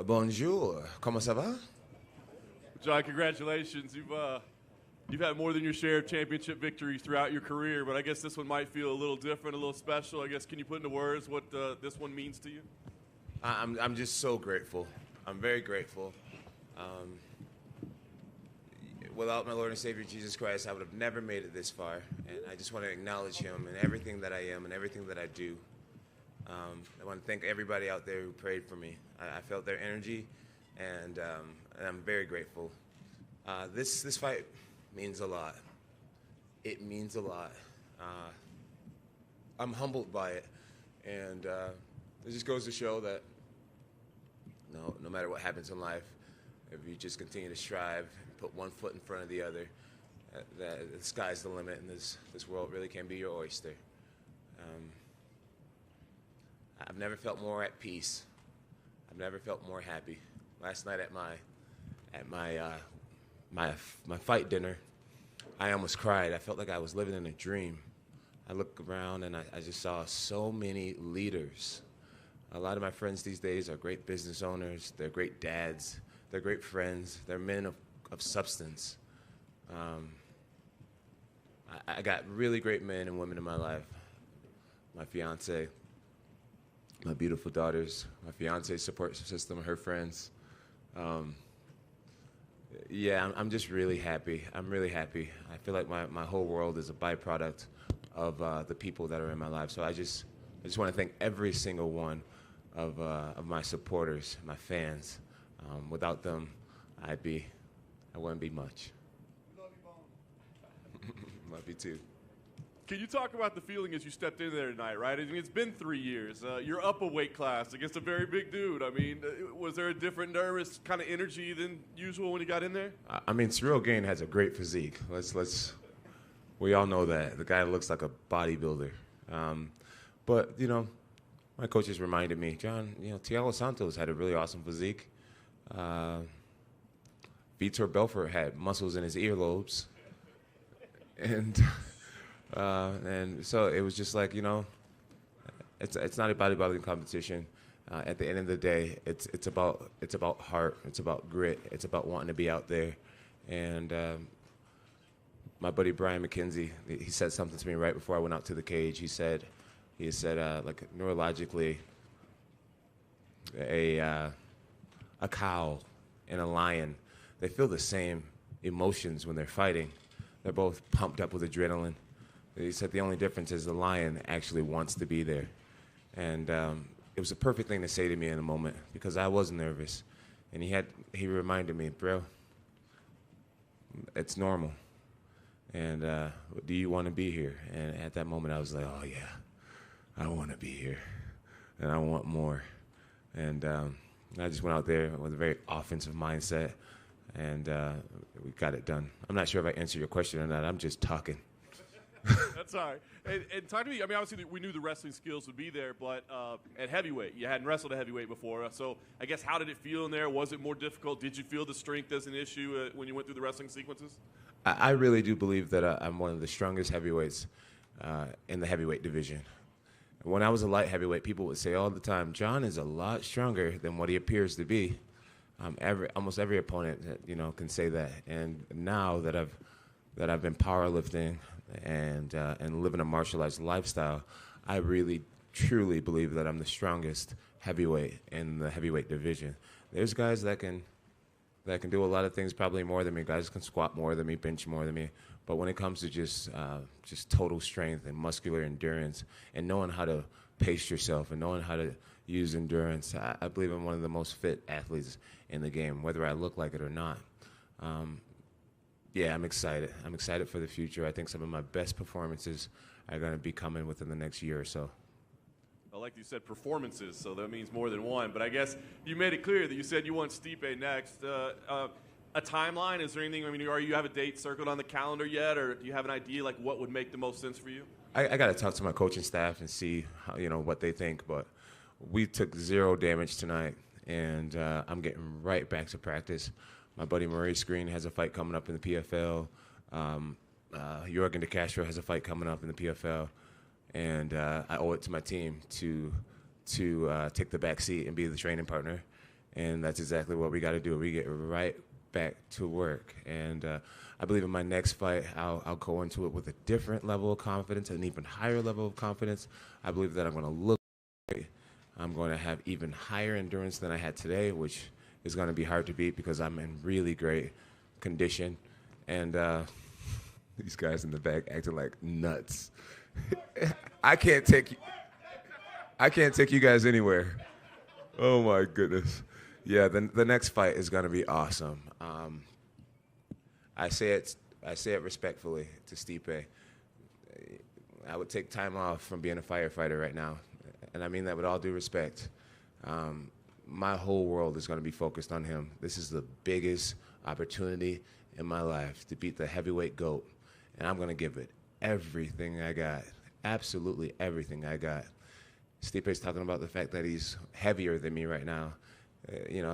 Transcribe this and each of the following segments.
Bonjour, comment ça va? John, congratulations. You've had more than your share of championship victories throughout your career, but I guess this one might feel a little different, a little special. I guess, can you put into words what this one means to you? I'm just so grateful. I'm very grateful. Without my Lord and Savior Jesus Christ, I would have never made it this far. And I just want to acknowledge him in everything that I am and everything that I do. I want to thank everybody out there who prayed for me. I felt their energy, and I'm very grateful. This fight means a lot. It means a lot. I'm humbled by it, and it just goes to show that no matter what happens in life, if you just continue to strive, put one foot in front of the other, that the sky's the limit, and this world really can be your oyster. I've never felt more at peace. I've never felt more happy. Last night at my fight dinner, I almost cried. I felt like I was living in a dream. I looked around and I just saw so many leaders. A lot of my friends these days are great business owners. They're great dads. They're great friends. They're men of substance. I got really great men and women in my life. My fiance, my beautiful daughters, my fiance's support system, her friends. I'm just really happy. I'm really happy. I feel like my whole world is a byproduct of the people that are in my life. So I just want to thank every single one of my supporters, my fans. Without them, I wouldn't be much. Love you, Bone. Love you too. Can you talk about the feeling as you stepped in there tonight, right? I mean, it's been 3 years. You're up a weight class against a very big dude. I mean, was there a different nervous kind of energy than usual when you got in there? I mean, Cyril Gain has a great physique. We all know that. The guy looks like a bodybuilder. But, my coaches reminded me, John, Thiago Santos had a really awesome physique. Vitor Belfort had muscles in his earlobes. And so it was just like, it's not a bodybuilding competition. At the end of the day, it's about heart, it's about grit, it's about wanting to be out there. And my buddy Brian McKenzie, he said something to me right before I went out to the cage. He said, like neurologically, a cow and a lion, they feel the same emotions when they're fighting. They're both pumped up with adrenaline. He said the only difference is the lion actually wants to be there. And it was a perfect thing to say to me in a moment because I was nervous. And he reminded me, bro, it's normal. And do you want to be here? And at that moment I was like, oh yeah, I want to be here. And I want more. And I just went out there with a very offensive mindset. And we got it done. I'm not sure if I answered your question or not. I'm just talking. That's all right. And talk to me. I mean, obviously, we knew the wrestling skills would be there, but at heavyweight, you hadn't wrestled at heavyweight before. So I guess how did it feel in there? Was it more difficult? Did you feel the strength as an issue when you went through the wrestling sequences? I really do believe that I'm one of the strongest heavyweights in the heavyweight division. When I was a light heavyweight, people would say all the time, John is a lot stronger than what he appears to be. Almost every opponent, can say that. And now that I've been powerlifting and living a martial arts lifestyle, I really truly believe that I'm the strongest heavyweight in the heavyweight division. There's guys that can do a lot of things probably more than me. Guys can squat more than me, bench more than me. But when it comes to just total strength and muscular endurance and knowing how to pace yourself and knowing how to use endurance, I believe I'm one of the most fit athletes in the game, whether I look like it or not. I'm excited. I'm excited for the future. I think some of my best performances are going to be coming within the next year or so. Well, like you said, performances, so that means more than one. But I guess you made it clear that you said you want Stipe next. A timeline? Is there anything? I mean, you have a date circled on the calendar yet, or do you have an idea like what would make the most sense for you? I got to talk to my coaching staff and see how, what they think. But we took 0 damage tonight, and I'm getting right back to practice. My buddy Maurice Green has a fight coming up in the PFL. Jorgen De Castro has a fight coming up in the PFL. And I owe it to my team to take the back seat and be the training partner. And that's exactly what we got to do. We get right back to work. And I believe in my next fight, I'll go into it with a different level of confidence, an even higher level of confidence. I believe that I'm going to look great. I'm going to have even higher endurance than I had today, which is going to be hard to beat because I'm in really great condition. And these guys in the back acting like nuts. I can't take you guys anywhere. Oh my goodness. Yeah, the next fight is going to be awesome. I say it respectfully to Stipe. I would take time off from being a firefighter right now, and I mean that with all due respect. My whole world is going to be focused on him. This is the biggest opportunity in my life to beat the heavyweight GOAT, and I'm going to give it everything I got, absolutely everything I got. Stipe's talking about the fact that he's heavier than me right now.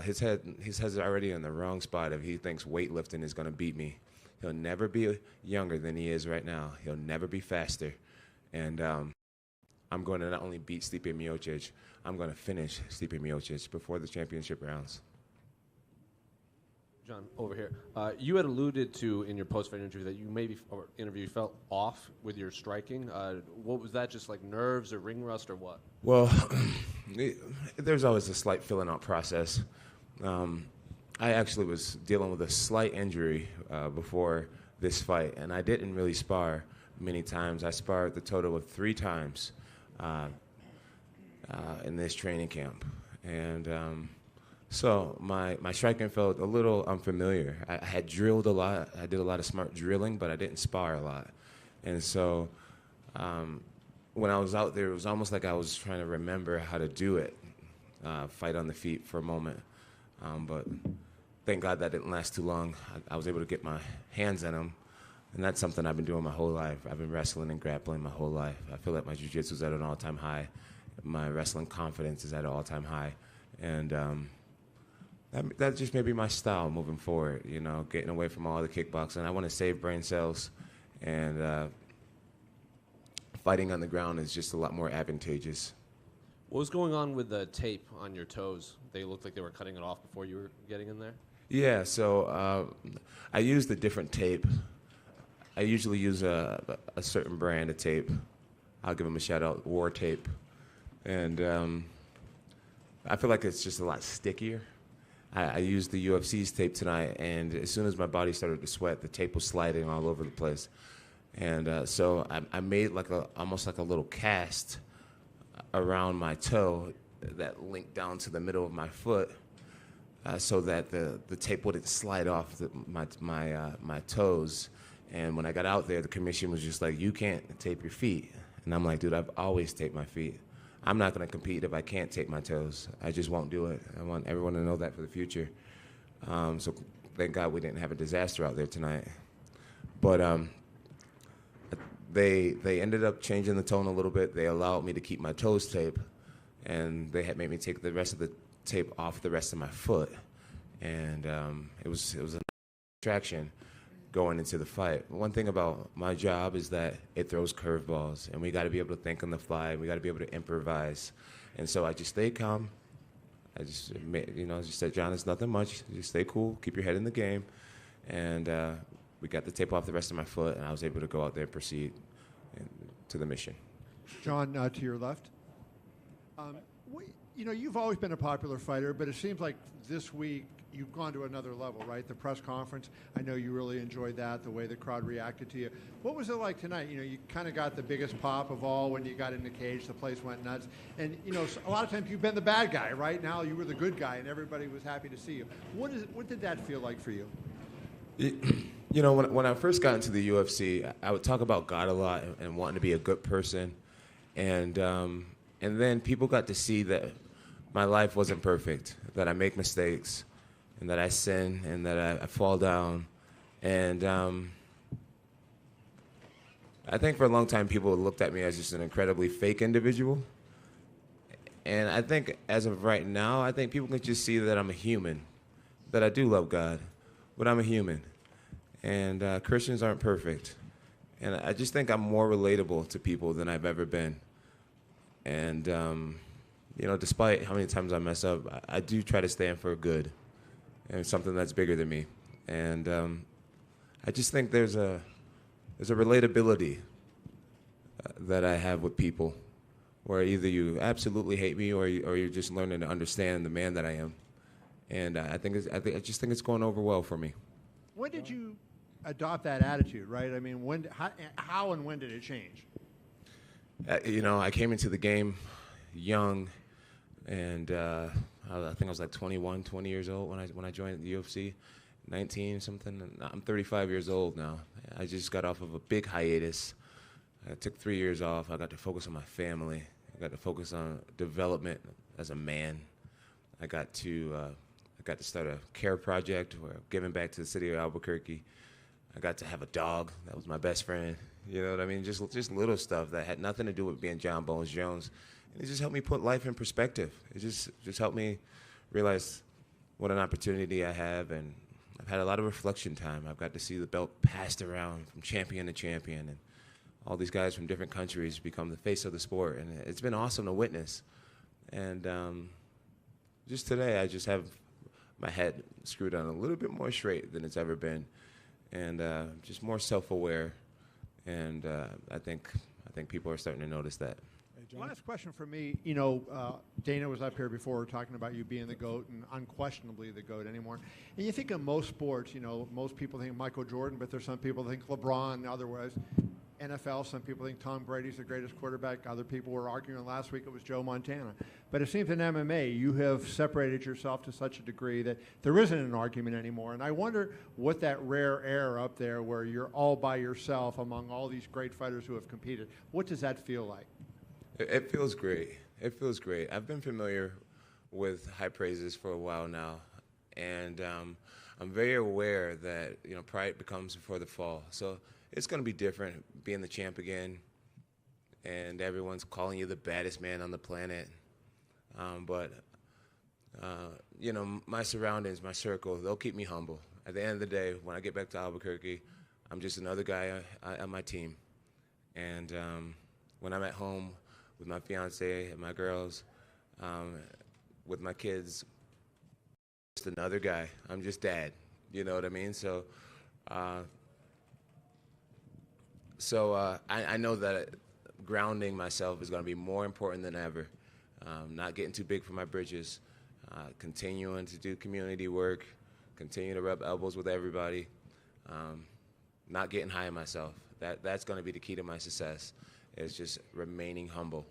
His head's already in the wrong spot if he thinks weightlifting is going to beat me. He'll never be younger than he is right now. He'll never be faster. And I'm going to not only beat Stipe Miocic, I'm going to finish Stipe Miocic before the championship rounds. John, over here. You had alluded to in your post-fight interview that you felt off with your striking. What was that? Just like nerves or ring rust or what? Well, there's always a slight filling out process. I actually was dealing with a slight injury before this fight, and I didn't really spar many times. I sparred the total of 3 times in this training camp, and so my striking felt a little unfamiliar. I had drilled a lot. I did a lot of smart drilling, but I didn't spar a lot. And so when I was out there, it was almost like I was trying to remember how to do it, fight on the feet for a moment. But thank God that didn't last too long. I was able to get my hands on him, and that's something I've been doing my whole life. I've been wrestling and grappling my whole life. I feel like my jiu-jitsu is at an all-time high. My wrestling confidence is at an all-time high. And that just may be my style moving forward, getting away from all the kickboxing. I want to save brain cells, and fighting on the ground is just a lot more advantageous. What was going on with the tape on your toes? They looked like they were cutting it off before you were getting in there? Yeah, so I used a different tape. I usually use a certain brand of tape. I'll give them a shout-out, War Tape. And I feel like it's just a lot stickier. I used the UFC's tape tonight, and as soon as my body started to sweat, the tape was sliding all over the place. And so I made almost like a little cast around my toe that linked down to the middle of my foot, so that the tape wouldn't slide off my toes. And when I got out there, the commission was just like, "You can't tape your feet." And I'm like, "Dude, I've always taped my feet. I'm not going to compete if I can't tape my toes. I just won't do it. I want everyone to know that for the future." So thank God we didn't have a disaster out there tonight. But they ended up changing the tone a little bit. They allowed me to keep my toes taped, and they had made me take the rest of the tape off the rest of my foot. And it was a distraction going into the fight. One thing about my job is that it throws curveballs, and we got to be able to think on the fly. We got to be able to improvise. And so I just stayed calm. I just said, "John, it's nothing much. Just stay cool. Keep your head in the game." And we got the tape off the rest of my foot, and I was able to go out there and proceed to the mission. John, to your left. You've always been a popular fighter, but it seems like this week you've gone to another level, right? The press conference, I know you really enjoyed that, the way the crowd reacted to you. What was it like tonight? You kind of got the biggest pop of all when you got in the cage. The place went nuts. And, a lot of times you've been the bad guy. Right now you were the good guy, and everybody was happy to see you. What did that feel like for you? When I first got into the UFC, I would talk about God a lot and wanting to be a good person. And then people got to see that my life wasn't perfect, that I make mistakes, and that I sin, and that I fall down. And I think for a long time people looked at me as just an incredibly fake individual. And I think as of right now, I think people can just see that I'm a human, that I do love God, but I'm a human. And Christians aren't perfect. And I just think I'm more relatable to people than I've ever been. And despite how many times I mess up, I do try to stand for good and something that's bigger than me. And I just think there's a relatability that I have with people, where either you absolutely hate me or you're just learning to understand the man that I am. And I just think it's going over well for me. When did you adopt that attitude, right? I mean, how and when did it change? I came into the game young, and I think I was like 20 years old when I joined the UFC, 19 something. And I'm 35 years old now. I just got off of a big hiatus. I took 3 years off. I got to focus on my family. I got to focus on development as a man. I got to start a care project where I'm giving back to the city of Albuquerque. I got to have a dog. That was my best friend. You know what I mean? Just little stuff that had nothing to do with being Jon Bones Jones. And it just helped me put life in perspective. It just helped me realize what an opportunity I have. And I've had a lot of reflection time. I've got to see the belt passed around from champion to champion. And all these guys from different countries become the face of the sport. And it's been awesome to witness. And just today, I just have my head screwed on a little bit more straight than it's ever been. And just more self-aware. And I think people are starting to notice that. Last question for me. Dana was up here before talking about you being the GOAT and unquestionably the GOAT anymore. And you think of most sports, most people think Michael Jordan, but there's some people that think LeBron, otherwise. NFL, some people think Tom Brady's the greatest quarterback. Other people were arguing last week it was Joe Montana. But it seems in MMA you have separated yourself to such a degree that there isn't an argument anymore. And I wonder what that rare air up there where you're all by yourself among all these great fighters who have competed, what does that feel like? It feels great. It feels great. I've been familiar with high praises for a while now. And I'm very aware that, pride becomes before the fall. So it's going to be different being the champ again, and everyone's calling you the baddest man on the planet. But my surroundings, my circle, they'll keep me humble. At the end of the day, when I get back to Albuquerque, I'm just another guy on my team. And when I'm at home with my fiance and my girls, with my kids, just another guy. I'm just dad. You know what I mean? So I know that grounding myself is going to be more important than ever. Not getting too big for my britches, continuing to do community work, continue to rub elbows with everybody, not getting high on myself. That's going to be the key to my success, is just remaining humble.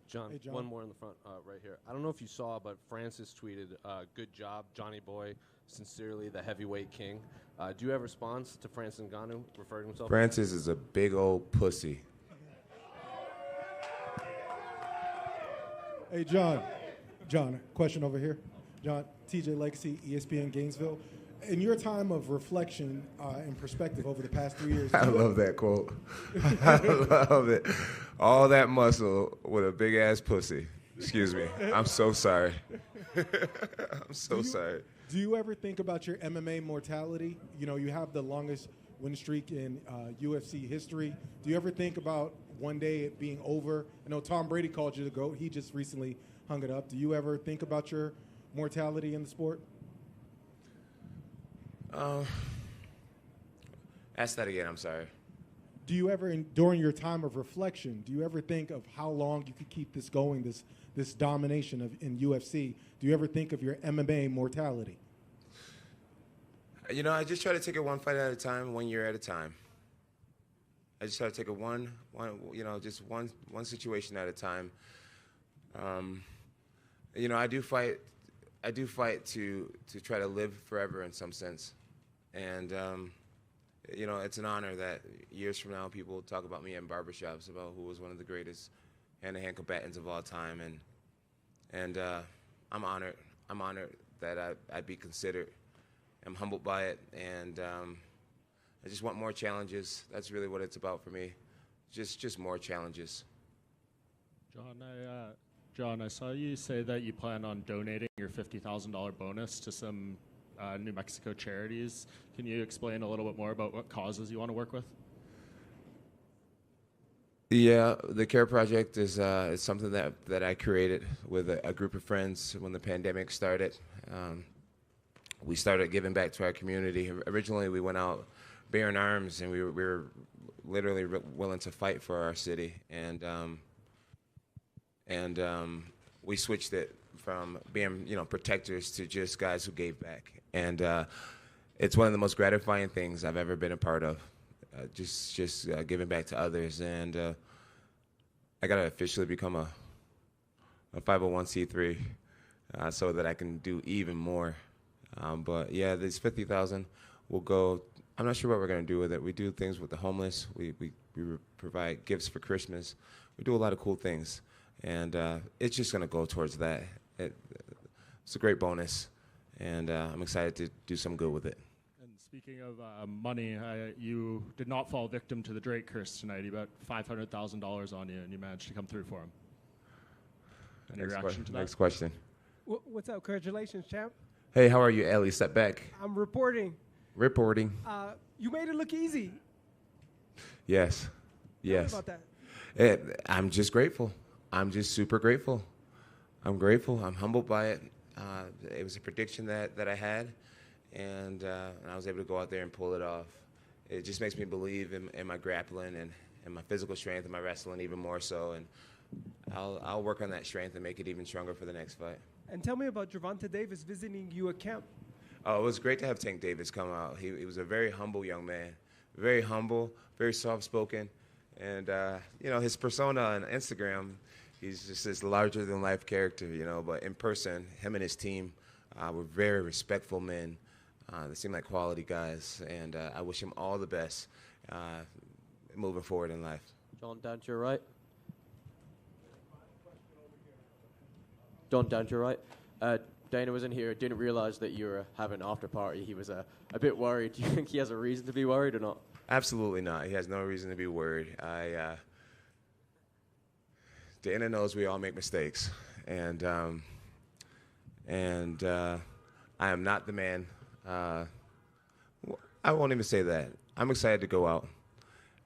Jon, hey, Jon, one more in the front right here. I don't know if you saw, but Francis tweeted, good job, Johnny Boy, sincerely the heavyweight king. Do you have a response to Francis Ngannou referring to himself? Francis is a big old pussy. Hey, Jon, question over here. Jon, TJ Legacy, ESPN Gainesville. In your time of reflection and perspective over the past 3 years. I love that quote. I love it. All that muscle with a big ass pussy. Excuse me. I'm so sorry. I'm so sorry. Do you ever think about your MMA mortality? You have the longest win streak in UFC history. Do you ever think about one day it being over? I know Tom Brady called you the GOAT. He just recently hung it up. Do you ever think about your mortality in the sport? Ask that again, I'm sorry. Do you ever, during your time of reflection, do you ever think of how long you could keep this going, this domination in UFC? Do you ever think of your MMA mortality? I just try to take it one fight at a time, 1 year at a time. I just try to take it just one situation at a time. I do fight to try to live forever in some sense. And, it's an honor that years from now people will talk about me in barbershops about who was one of the greatest hand-to-hand combatants of all time. And I'm honored. I'm honored that I'd be considered. I'm humbled by it. And I just want more challenges. That's really what it's about for me. Just more challenges. Jon, I saw you say that you plan on donating your $50,000 bonus to some New Mexico charities. Can you explain a little bit more about what causes you want to work with? Yeah, the Care Project is something that I created with a group of friends when the pandemic started. We started giving back to our community. Originally, we went out bearing arms, and we were literally willing to fight for our city. And we switched it from being, protectors to just guys who gave back. And it's one of the most gratifying things I've ever been a part of. Just giving back to others, and I gotta officially become a 501c3 so that I can do even more. But yeah, this 50,000 will go. I'm not sure what we're gonna do with it. We do things with the homeless. We provide gifts for Christmas. We do a lot of cool things, and it's just gonna go towards that. It's a great bonus, and I'm excited to do some good with it. Speaking of money, you did not fall victim to the Drake curse tonight. He bet $500,000 on you, and you managed to come through for him. Any reaction to that? Next question. What's up? Congratulations, champ. Hey, how are you, Ellie? Step back. I'm reporting. Reporting. You made it look easy. Yes. Tell Yes. me about that. I'm just grateful. I'm just super grateful. I'm grateful. I'm humbled by it. It was a prediction that I had. And I was able to go out there and pull it off. It just makes me believe in my grappling and my physical strength and my wrestling even more so. And I'll work on that strength and make it even stronger for the next fight. And tell me about Gervonta Davis visiting you at camp. Oh, it was great to have Tank Davis come out. He was a very humble young man, very humble, very soft-spoken. And, his persona on Instagram, he's just this larger-than-life character, But in person, him and his team were very respectful men. They seem like quality guys, and I wish him all the best moving forward in life. John, down to your right. John, down to your right. Dana was in here, didn't realize that you were having an after party. He was a bit worried. Do you think he has a reason to be worried or not? Absolutely not. He has no reason to be worried. Dana knows we all make mistakes, and I am not the man. I won't even say that. I'm excited to go out.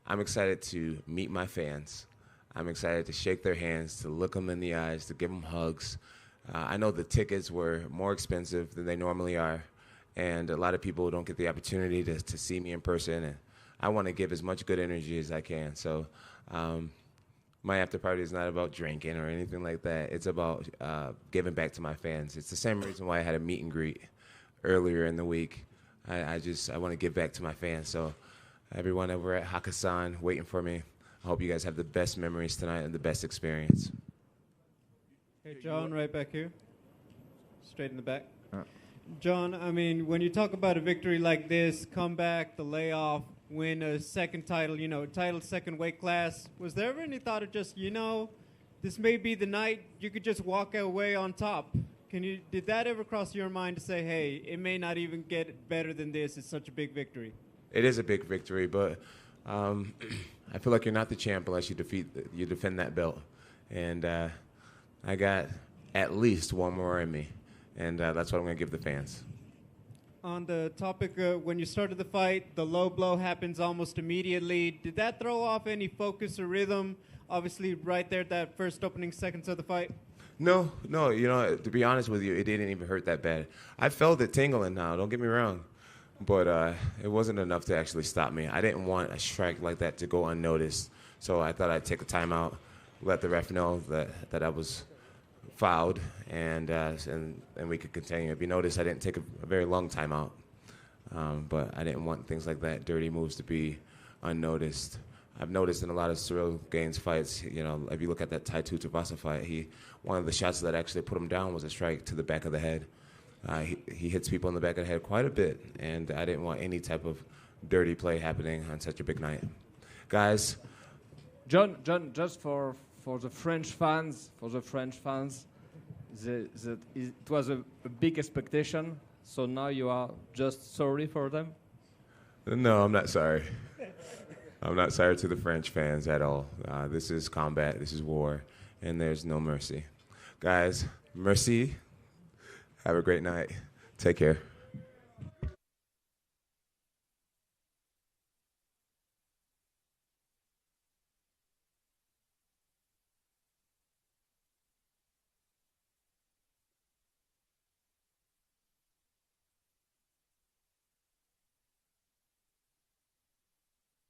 I'm excited to meet my fans. I'm excited to shake their hands, to look them in the eyes, to give them hugs. I know the tickets were more expensive than they normally are, and a lot of people don't get the opportunity to see me in person, and I want to give as much good energy as I can. So my after party is not about drinking or anything like that. It's about giving back to my fans. It's the same reason why I had a meet and greet earlier in the week. I want to give back to my fans. So everyone over at Hakkasan waiting for me, I hope you guys have the best memories tonight and the best experience. Hey, John, right back here. Straight in the back. John, I mean, when you talk about a victory like this, comeback, the layoff, win a second title, title second weight class, was there ever any thought of just, this may be the night you could just walk away on top? Did that ever cross your mind to say, hey, it may not even get better than this, it's such a big victory? It is a big victory, but I feel like you're not the champ unless you defend that belt. And I got at least one more in me, and that's what I'm going to give the fans. On the topic when you started the fight, the low blow happens almost immediately. Did that throw off any focus or rhythm, obviously right there at that first opening seconds of the fight? No, to be honest with you, it didn't even hurt that bad. I felt it tingling now, don't get me wrong, but it wasn't enough to actually stop me. I didn't want a strike like that to go unnoticed, so I thought I'd take a timeout, let the ref know that I was fouled, and we could continue. If you notice, I didn't take a very long timeout, but I didn't want things like that, dirty moves, to be unnoticed. I've noticed in a lot of Cyril Gaines fights, if you look at that Tai Tuivasa fight, one of the shots that actually put him down was a strike to the back of the head. He hits people in the back of the head quite a bit, and I didn't want any type of dirty play happening on such a big night. Guys. John, just for the French fans, it was a big expectation, so now you are just sorry for them? No, I'm not sorry. I'm not sorry to the French fans at all. This is combat, this is war, and there's no mercy. Guys, merci. Have a great night. Take care.